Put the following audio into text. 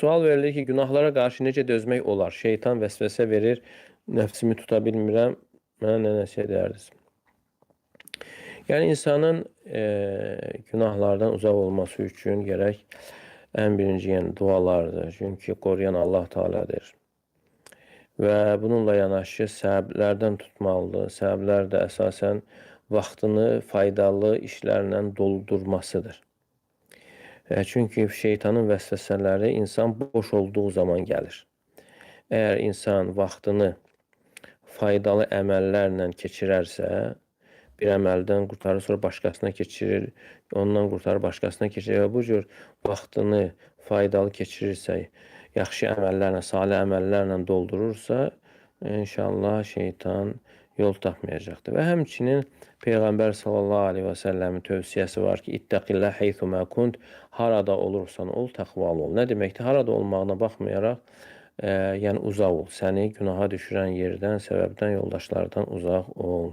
Sual verilir ki, günahlara qarşı necə dözmək olar? Şeytan vəsvəsə verir, nəfsimi tuta bilmirəm. Mənə nə nəsihət edərdiniz? Yəni, insanın günahlardan uzaq olması üçün gərək ən birinci, yəni, dualardır. Çünki qoruyan Allah Teala'dır. Və bununla yanaşı səbəblərdən tutmalıdır. Səbəblər də əsasən vaxtını faydalı işlərlə doldurmasıdır. Çünki şeytanın vəsvəsələri insan boş olduğu zaman gəlir. Əgər insan vaxtını faydalı əməllərlə keçirərsə, bir əməldən qurtarır, sonra başqasına keçirir, ondan qurtarır, başqasına keçirir və bu cür vaxtını faydalı keçirirsə, yaxşı əməllərlə, salih əməllərlə doldurursa, inşallah şeytan yol tapmayacaqdır. Və həmçinin Peyğəmbər sallallahu aleyhi və səlləmin tövsiyəsi var ki, İttəqillə heythumə kunt, harada olursan ol, təqvalı ol. Nə deməkdir? Harada olmağına baxmayaraq, yəni uzaq ol. Səni günaha düşürən yerdən, səbəbdən, yoldaşlardan uzaq ol.